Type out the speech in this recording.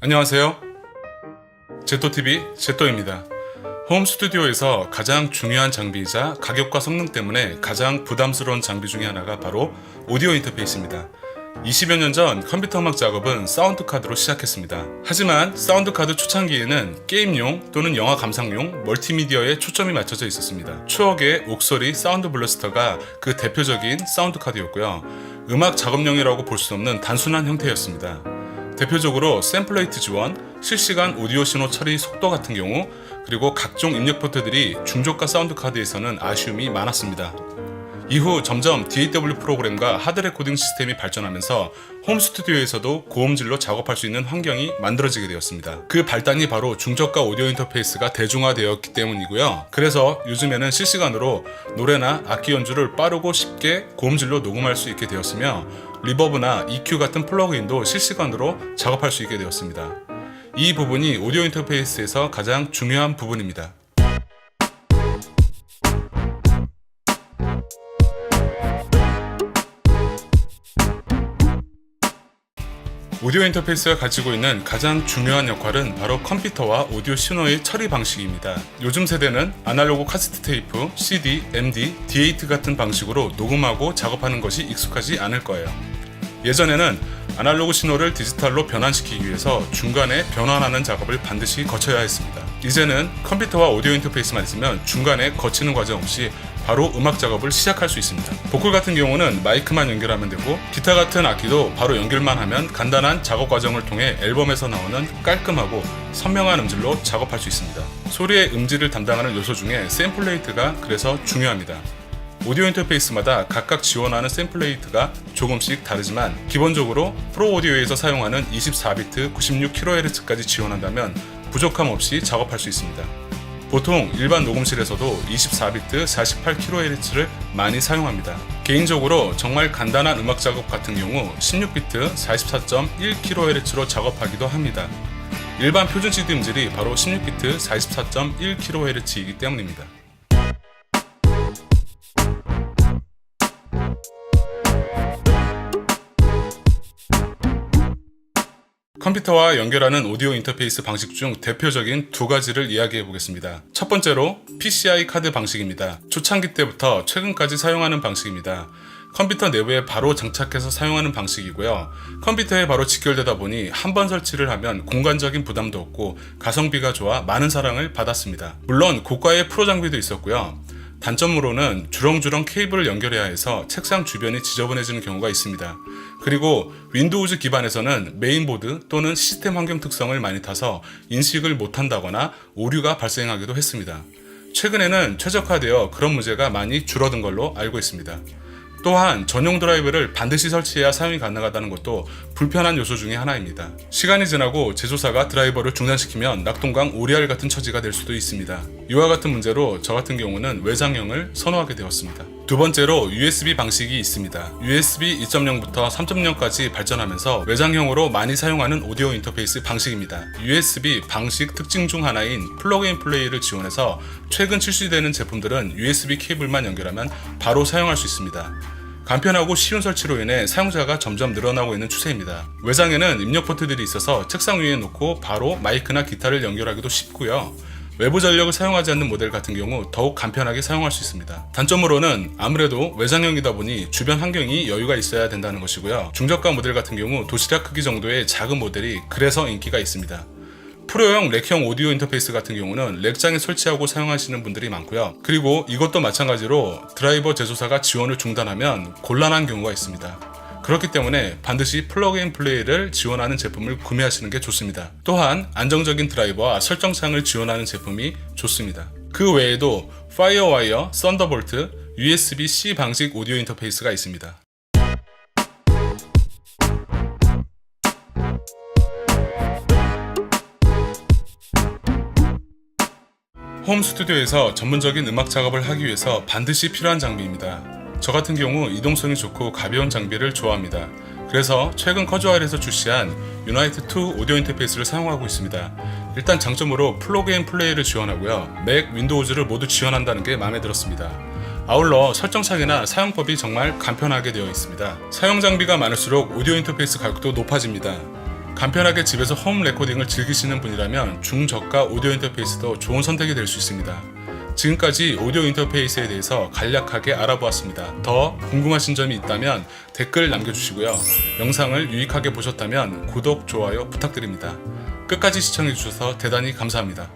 안녕하세요. 제토TV 제토입니다. 홈 스튜디오에서 가장 중요한 장비이자 가격과 성능 때문에 가장 부담스러운 장비 중에 하나가 바로 오디오 인터페이스입니다. 20여 년 전 컴퓨터 음악 작업은 사운드 카드로 시작했습니다. 하지만 사운드 카드 초창기에는 게임용 또는 영화 감상용 멀티미디어에 초점이 맞춰져 있었습니다. 추억의 옥소리 사운드 블러스터가 그 대표적인 사운드 카드였고요. 음악 작업용이라고 볼 수 없는 단순한 형태였습니다. 대표적으로 샘플레이트 지원, 실시간 오디오 신호 처리 속도 같은 경우, 그리고 각종 입력 포트들이 중저가 사운드 카드에서는 아쉬움이 많았습니다. 이후 점점 DAW 프로그램과 하드 레코딩 시스템이 발전하면서 홈 스튜디오에서도 고음질로 작업할 수 있는 환경이 만들어지게 되었습니다. 그 발단이 바로 중저가 오디오 인터페이스가 대중화되었기 때문이고요. 그래서 요즘에는 실시간으로 노래나 악기 연주를 빠르고 쉽게 고음질로 녹음할 수 있게 되었으며, 리버브나 EQ 같은 플러그인도 실시간으로 작업할 수 있게 되었습니다. 이 부분이 오디오 인터페이스에서 가장 중요한 부분입니다. 오디오 인터페이스가 가지고 있는 가장 중요한 역할은 바로 컴퓨터와 오디오 신호의 처리 방식입니다. 요즘 세대는 아날로그 카세트 테이프, CD, MD, D8 같은 방식으로 녹음하고 작업하는 것이 익숙하지 않을 거예요. 예전에는 아날로그 신호를 디지털로 변환시키기 위해서 중간에 변환하는 작업을 반드시 거쳐야 했습니다. 이제는 컴퓨터와 오디오 인터페이스만 있으면 중간에 거치는 과정 없이 바로 음악 작업을 시작할 수 있습니다. 보컬 같은 경우는 마이크만 연결하면 되고, 기타 같은 악기도 바로 연결만 하면 간단한 작업 과정을 통해 앨범에서 나오는 깔끔하고 선명한 음질로 작업할 수 있습니다. 소리의 음질을 담당하는 요소 중에 샘플레이트가 그래서 중요합니다. 오디오 인터페이스마다 각각 지원하는 샘플레이트가 조금씩 다르지만, 기본적으로 프로 오디오에서 사용하는 24비트 96kHz까지 지원한다면 부족함 없이 작업할 수 있습니다. 보통 일반 녹음실에서도 24비트 48kHz를 많이 사용합니다. 개인적으로 정말 간단한 음악 작업 같은 경우 16비트 44.1kHz로 작업하기도 합니다. 일반 표준 CD 음질이 바로 16비트 44.1kHz이기 때문입니다. 컴퓨터와 연결하는 오디오 인터페이스 방식 중 대표적인 두 가지를 이야기해 보겠습니다. 첫 번째로 PCI 카드 방식입니다. 초창기 때부터 최근까지 사용하는 방식입니다. 컴퓨터 내부에 바로 장착해서 사용하는 방식이고요. 컴퓨터에 바로 직결되다 보니 한 번 설치를 하면 공간적인 부담도 없고 가성비가 좋아 많은 사랑을 받았습니다. 물론 고가의 프로 장비도 있었고요. 단점으로는 주렁주렁 케이블을 연결해야 해서 책상 주변이 지저분해지는 경우가 있습니다. 그리고 윈도우즈 기반에서는 메인보드 또는 시스템 환경 특성을 많이 타서 인식을 못한다거나 오류가 발생하기도 했습니다. 최근에는 최적화되어 그런 문제가 많이 줄어든 걸로 알고 있습니다. 또한 전용 드라이브를 반드시 설치해야 사용이 가능하다는 것도 불편한 요소 중에 하나입니다. 시간이 지나고 제조사가 드라이버를 중단시키면 낙동강 오리알 같은 처지가 될 수도 있습니다. 이와 같은 문제로 저 같은 경우는 외장형을 선호하게 되었습니다. 두 번째로 USB 방식이 있습니다. USB 2.0부터 3.0까지 발전하면서 외장형으로 많이 사용하는 오디오 인터페이스 방식입니다. USB 방식 특징 중 하나인 플러그인 플레이를 지원해서 최근 출시되는 제품들은 USB 케이블만 연결하면 바로 사용할 수 있습니다. 간편하고 쉬운 설치로 인해 사용자가 점점 늘어나고 있는 추세입니다. 외장에는 입력 포트들이 있어서 책상 위에 놓고 바로 마이크나 기타를 연결하기도 쉽고요. 외부 전력을 사용하지 않는 모델 같은 경우 더욱 간편하게 사용할 수 있습니다. 단점으로는 아무래도 외장형이다 보니 주변 환경이 여유가 있어야 된다는 것이고요. 중저가 모델 같은 경우 도시락 크기 정도의 작은 모델이 그래서 인기가 있습니다. 프로용 렉형 오디오 인터페이스 같은 경우는 렉장에 설치하고 사용하시는 분들이 많고요. 그리고 이것도 마찬가지로 드라이버 제조사가 지원을 중단하면 곤란한 경우가 있습니다. 그렇기 때문에 반드시 플러그인 플레이를 지원하는 제품을 구매하시는 게 좋습니다. 또한 안정적인 드라이버와 설정창을 지원하는 제품이 좋습니다. 그 외에도 파이어와이어, 썬더볼트, USB-C 방식 오디오 인터페이스가 있습니다. 홈 스튜디오에서 전문적인 음악 작업을 하기 위해서 반드시 필요한 장비입니다. 저 같은 경우 이동성이 좋고 가벼운 장비를 좋아합니다. 그래서 최근 커주얼에서 출시한 유나이트 2 오디오 인터페이스를 사용하고 있습니다. 일단 장점으로 플러그인 플레이를 지원하고요. 맥, 윈도우즈를 모두 지원한다는 게 마음에 들었습니다. 아울러 설정창이나 사용법이 정말 간편하게 되어 있습니다. 사용 장비가 많을수록 오디오 인터페이스 가격도 높아집니다. 간편하게 집에서 홈 레코딩을 즐기시는 분이라면 중저가 오디오 인터페이스도 좋은 선택이 될 수 있습니다. 지금까지 오디오 인터페이스에 대해서 간략하게 알아보았습니다. 더 궁금하신 점이 있다면 댓글 남겨주시고요. 영상을 유익하게 보셨다면 구독, 좋아요 부탁드립니다. 끝까지 시청해주셔서 대단히 감사합니다.